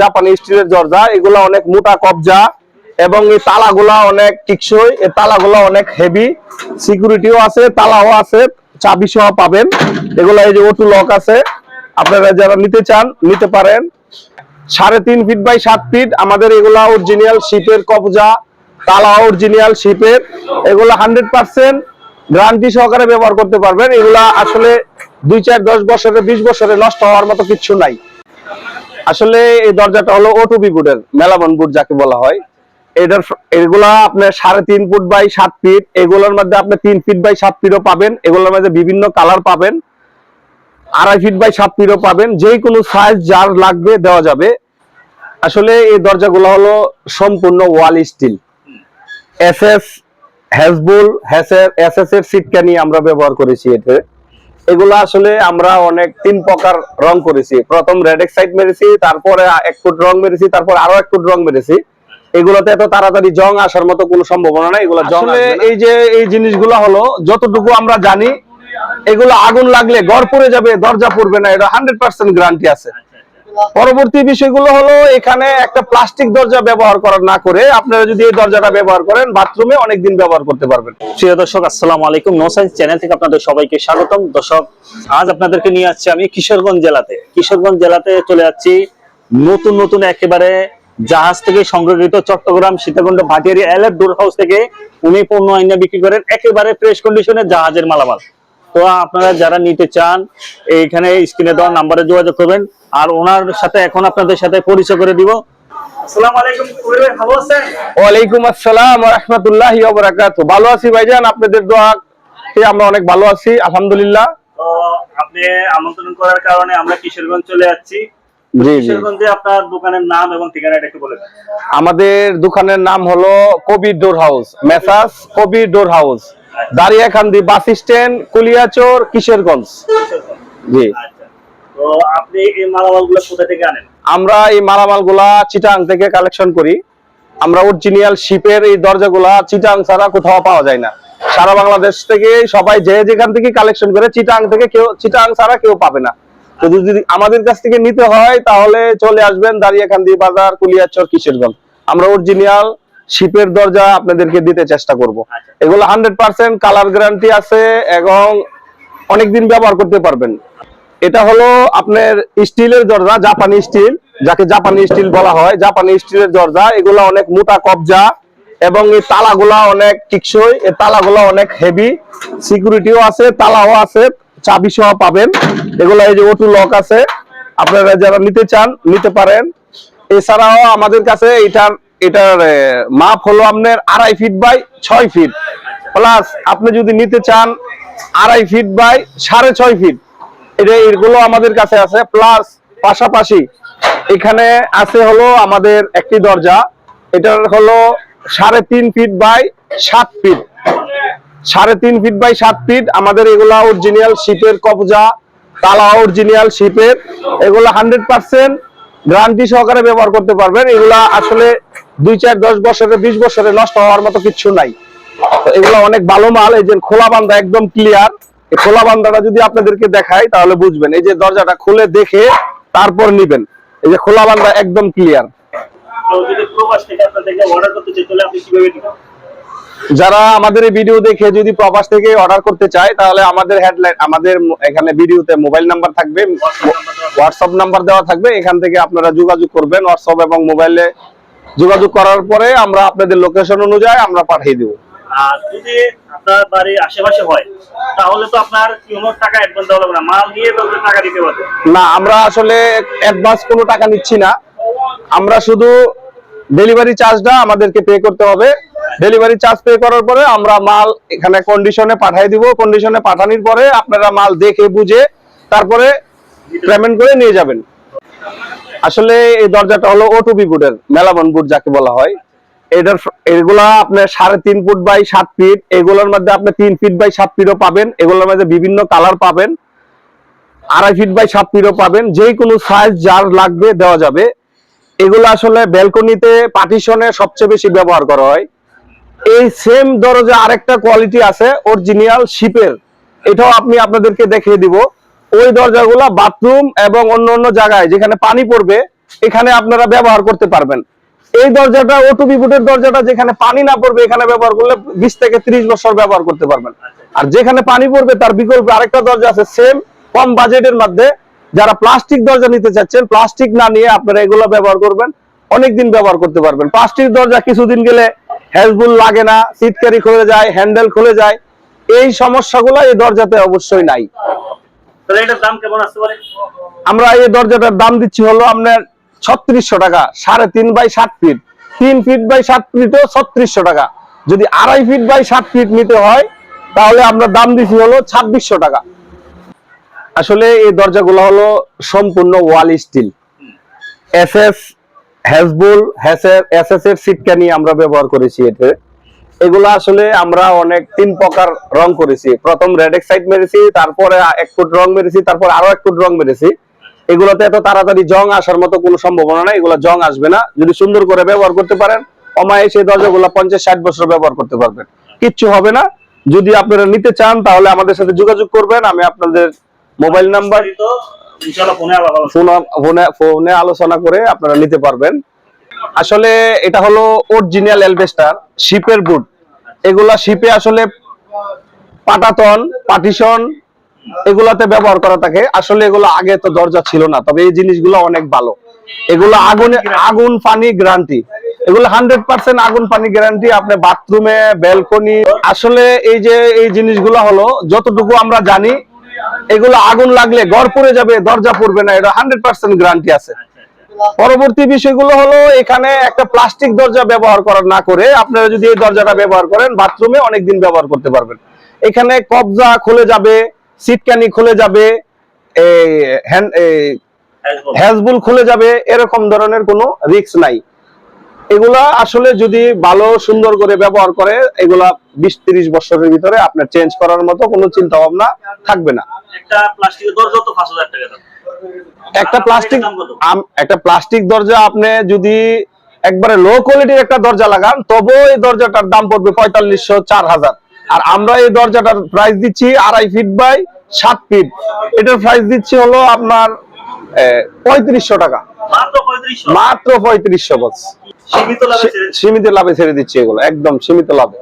জাপানি স্টিলের দরজা, এগুলা অনেক মোটা কবজা এবং এই তালাগুলা অনেক টিকসই। এই তালাগুলা অনেক হেভি, সিকিউরিটিও আছে, তালাও আছে, চাবি সহ পাবেন। এগুলা এই যে অটো লক আছে, আপনারা যারা নিতে চান নিতে পারেন। 3.5 ফিট বাই 7 ফিট আমাদের এগুলা অরিজিনাল শিপের কবজা, তালা অরিজিনাল শিপের। এগুলা 100% গ্যারান্টি সহকারে ব্যবহার করতে পারবেন। এগুলা আসলে 2, 4, 10 বছরে 20 বছরে নষ্ট হওয়ার মতো কিছু নাই। আসলে এই দরজাটা হলো ওটুবি বুডের, মেলাবন বুড যাকে বলা হয়। এগুলা আপনার 3.5 ফুট বাই 7 ফিট, এগুলোর মধ্যে আপনি 3 ফিট বাই 7 ফিটও পাবেন। এগুলোর মধ্যে বিভিন্ন কালার পাবেন, 2.5 ফিট বাই 7 ফিটও পাবেন। যে কোনো সাইজ যার লাগবে দেওয়া যাবে। আসলে এই দরজাগুলো হলো সম্পূর্ণ ওয়াল স্টিল, এসএস হেজবুল এসএস এর সিটকানি আমরা ব্যবহার করেছি এতে। এগুলো আসলে আমরা অনেক 3 প্রকার রং করেছি। প্রথম রেড এক্সাইড মেরেছি, তারপরে 1 ফুট রং মেরেছি, তারপর আরো 1 ফুট রং মেরেছি। এগুলোতে এত তাড়াতাড়ি জং আসার মতো কোনো সম্ভাবনা নাই। এগুলো জং আসলে এই যে এই জিনিসগুলো হলো যতটুকু আমরা জানি, এগুলো আগুন লাগলে ঘর পুড়ে যাবে, দরজা পড়বে না, এটা 100% গ্যারান্টি আছে। পরবর্তী বিষয়গুলো হলো এখানে একটা প্লাস্টিক দরজা ব্যবহার করা না করে আপনারা যদি এই দরজাটা ব্যবহার করেন বাথরুমে অনেকদিন ব্যবহার করতে পারবেন। প্রিয় দর্শক, আসসালামু আলাইকুম। নো সায়েন্স চ্যানেল থেকে আপনাদের সবাইকে স্বাগতম। দর্শক, আজ আপনাদেরকে নিয়ে আসছি আমি কিশোরগঞ্জ জেলাতে চলে যাচ্ছি নতুন একেবারে জাহাজ থেকে সংগ্রহিত চট্টগ্রাম সীতাকুণ্ড ভাটিয়ারি এলএফ ডোর হাউস থেকে উনি পণ্য আইনা বিক্রি করেন একেবারে ফ্রেশ কন্ডিশনে জাহাজের মালামাল। তো আপনারা যারা নিতে চান এইখানে স্ক্রিনে দেওয়া নাম্বারে যোগাযোগ করবেন। আর ওনার সাথে এখন আপনাদের সাথে পরিচয় করে দিব। আসসালামু আলাইকুম, ভালো আছেন? ওয়ালাইকুম আসসালাম ওয়া রাহমাতুল্লাহি ওয়া বারাকাতুহু। ভালো আছি ভাইজান, আপনাদের দোয়াতে আমরা অনেক ভালো আছি আলহামদুলিল্লাহ। তো আপনি আমন্ত্রণ করার কারণে আমরা কিশোরগঞ্জ চলে যাচ্ছি। কিশোরগঞ্জে আপনার দোকানের নাম এবং ঠিকানাটা একটু বলে দেন। আমাদের দোকানের নাম হলো Kabir door house, messrs Kabir door house, Dariyakandi bus stand, Kuliarchar, Kishoreganj. জি। তো আপনি এই মালামালগুলো কোথা থেকে আনেন? আমরা এই মালামালগুলা চিটাং থেকে কালেকশন করি। আমরা অরিজিনাল শিপের এই দরজাগুলা চিটাং ছাড়া কোথাও পাওয়া যায় না। সারা বাংলাদেশ থেকে সবাই যে যেখান থেকে কালেকশন করে, চিটাং থেকে কেউ, চিটাং ছাড়া কেউ পাবে না। তো যদি আমাদের কাছ থেকে নিতে হয় তাহলে চলে আসবেন দারিয়াকান্দি বাজার, কুলিয়াচর, কিশোরগঞ্জ। আমরা অরিজিনাল শিপের দরজা আপনাদেরকে দিতে চেষ্টা করব। এগুলো 100% কালার গ্যারান্টি আছে এবং অনেকদিন ব্যবহার করতে পারবেন। এটা হলো আপনার স্টিলের দরজা, জাপানি স্টিল, যাকে জাপানি স্টিল বলা হয়। জাপানি স্টিলের দরজা, এগুলো অনেক মোটা কবজা এবং এই তালাগুলা অনেক টিকসই। এই তালাগুলা অনেক হেভি, সিকিউরিটিও আছে, তালাও আছে, চাবি সহ পাবেন। এগুলো এই যে অটো লক আছে, আপনারা যারা নিতে চান নিতে পারেন। এছাড়াও আমাদের কাছে এটার মাপ হলো আপনার 2.5 ফিট বাই 6 ফিট, প্লাস আপনি যদি নিতে চান 2.5 ফিট বাই 6.5 ফিট, এগুলো আমাদের কাছে আছে। প্লাস পাশাপাশি এখানে আছে হলো আমাদের একটি দরজা, এটার হলো 3.5 feet by 7 feet, 3.5 feet by 7 feet. আমাদের এগুলা অরিজিনাল শিপের কবজা, তালা অরিজিনাল শিপের। এগুলা 100% গ্যারান্টি সহকারে ব্যবহার করতে পারবেন। এগুলা আসলে 2, 4, 10 বছরে 20 বছরে নষ্ট হওয়ার মতো কিছু নাই। এগুলা অনেক ভালো মাল। এই যে খোলা বান্ধা একদম ক্লিয়ার। এই খোলা বান্ধাটা যদি আপনাদেরকে দেখাই তাহলে বুঝবেন। এই যে দরজাটা খুলে দেখে তারপর নিবেন। এই যে খোলা বান্ধা একদম ক্লিয়ার। তো যদি প্রবাস থেকে আপনাদেরকে অর্ডার করতে চাই তাহলে আপনি কিভাবে দিবেন? যারা আমাদের এই ভিডিও দেখে যদি প্রবাস থেকে অর্ডার করতে চায় তাহলে আমাদের হেডলাইন, আমাদের এখানে ভিডিওতে মোবাইল নাম্বার থাকবে, হোয়াটসঅ্যাপ নাম্বার দেওয়া থাকবে। এখান থেকে আপনারা যোগাযোগ করবেন। হোয়াটসঅ্যাপ এবং মোবাইলে যোগাযোগ করার পরে আমরা আপনাদের লোকেশন অনুযায়ী আমরা পাঠিয়ে দেব। আর যদি আপনার বাড়ির আশেপাশে হয় তাহলে তো আপনার কোনো টাকা অ্যাডভান্স দেওয়া লাগবে না, মাল দিয়ে তো টাকা দিতে পারবেন না। আমরা আসলে অ্যাডভান্স কোনো টাকা নিচ্ছি না, আমরা শুধু ডেলিভারি চার্জটা আমাদেরকে পে করতে হবে। ডেলিভারি চার্জ পে করার পরে আমরা মাল এখানে কন্ডিশনে পাঠিয়ে দিব। কন্ডিশনে পাঠানোর পরে আপনারা মাল দেখে বুঝে তারপরে পেমেন্ট করে নিয়ে যাবেন। আসলে এই দরজাটা হলো ওটুবি বুডের, মেলাবন বুড যাকে বলা হয়। এগুলা আপনার 3.5 ফুট বাই 7 ফিট, এগুলোর মধ্যে আপনি 3 ফিট বাই 7 ফিটও পাবেন। এগুলোর মধ্যে বিভিন্ন কালার পাবেন, 2.5 ফিট বাই 7 ফিটও পাবেন। যে কোনো সাইজ যার লাগবে দেওয়া যাবে। এগুলো আসলে ব্যালকনিতে, পার্টিশনে সবচেয়ে বেশি ব্যবহার করা হয়। এই সেম দরজা আরেকটা কোয়ালিটি আছে অরিজিনাল শিপের, এটাও আপনাদেরকে দেখিয়ে দিব। ওই দরজাগুলো বাথরুম এবং অন্য জায়গায় যেখানে পানি পড়বে এখানে আপনারা ব্যবহার করতে পারবেন। এই দরজাটা অটো বিপুটের দরজাটা যেখানে পানি না পড়বে এখানে ব্যবহার করলে 20 থেকে 30 বছর ব্যবহার করতে পারবেন। আর যেখানে পানি পড়বে তার বিকল্পে আরেকটা দরজা আছে সেম কম বাজেটের মধ্যে। যারা প্লাস্টিক দরজা নিতে চাচ্ছেন, প্লাস্টিক না নিয়ে আপনারা এগুলো ব্যবহার করবেন, অনেকদিন ব্যবহার করতে পারবেন। প্লাস্টিক দরজা কিছুদিন গেলে হ্যাজবুল লাগে না, সিটকারি খুলে যায়, হ্যান্ডেল খুলে যায়, এই সমস্যাগুলো এই দরজাতে অবশ্যই নাই। তাহলে এটার দাম কেমন আসতে পারে? আমরা এই দরজাটার দাম দিচ্ছি হলো আপনার 3600 টাকা। 3.5 বাই 7 ফিট, 3 ফিট বাই 7 ফিটও 3600 টাকা। যদি 2.5 ফিট বাই 7 ফিট নিতে হয় তাহলে আমরা দাম দিচ্ছি হলো 2600 টাকা। আসলে এই দরজাগুলো হলো সম্পূর্ণ ওয়াল স্টিল, এসএস হ্যাজবুল এসএস এর সিটকানি আমরা ব্যবহার করেছি এতে। এগুলো আসলে আমরা অনেক 3 প্রকার রং করেছি। প্রথম রেড এক্সাইড মেরেছি, তারপরে 1 ফুট রং মেরেছি, তারপর আরো 1 ফুট রং মেরেছি। এগুলোতে এত তাড়াতাড়ি জং আসার মতো কোনো সম্ভাবনা নাই, এগুলো জং আসবে না। যদি সুন্দর করে ব্যবহার করতে পারেন অমায়াসে এই দরজাগুলো 50-60 বছর ব্যবহার করতে পারবেন, কিচ্ছু হবে না। যদি আপনারা নিতে চান তাহলে আমাদের সাথে যোগাযোগ করবেন। আমি আপনাদের মোবাইল নাম্বার ইনশাআল্লাহ ফোনে আলোচনা করে আপনারা নিতে পারবেন। আসলে এটা হলো অরিজিনাল অ্যালবেস্টার শিপের বুট। এগুলা শিপে আসলে পাটাতন পার্টিশন এগুলাতে ব্যবহার করা থাকে। আসলে এগুলো আগে তো দরজা ছিল না, তবে এই জিনিসগুলো অনেক ভালো। এগুলো আগুন পানি গ্যারান্টি, এগুলো 100% আগুন পানি গ্যারান্টি। আপনি বাথরুমে, ব্যালকনি, আসলে এই যে এই জিনিসগুলো হলো যতটুকু আমরা জানি, এগুলো আগুন লাগলে ঘর পুড়ে যাবে, দরজা পড়বে না, এটা 100% গ্যারান্টি আছে। পরবর্তী বিষয়গুলো হলো এখানে একটা প্লাস্টিক দরজা ব্যবহার করা না করে আপনারা যদি এই দরজাটা ব্যবহার করেন বাথরুমে অনেকদিন ব্যবহার করতে পারবেন। এখানে কবজা খুলে যাবে, সিটকানি খুলে যাবে, হ্যাজবুল খুলে যাবে, এরকম ধরনের কোনো রিস্ক নাই। এগুলা আসলে যদি ভালো সুন্দর করে ব্যবহার করে এগুলা 20-30 বছরের ভিতরে আপনার চেঞ্জ করার মতো কোনো চিন্তা ভাবনা থাকবে না। একটা প্লাস্টিকের দরজা তো 5000 টাকা দাম। একটা প্লাস্টিক দরজা আপনি যদি একবারে লো কোয়ালিটির একটা দরজা লাগান তবে এই দরজাটার দাম পড়বে 4500-4000। আর আমরা এই দরজাটার প্রাইস দিচ্ছি 2.5 ফিট বাই 7 ফিট। এটার প্রাইস দিচ্ছি হলো আপনার 3500 টাকা, মাত্র 3500 বস। সীমিত লাভে ছেড়ে দিচ্ছি এগুলো, একদম সীমিত লাভে।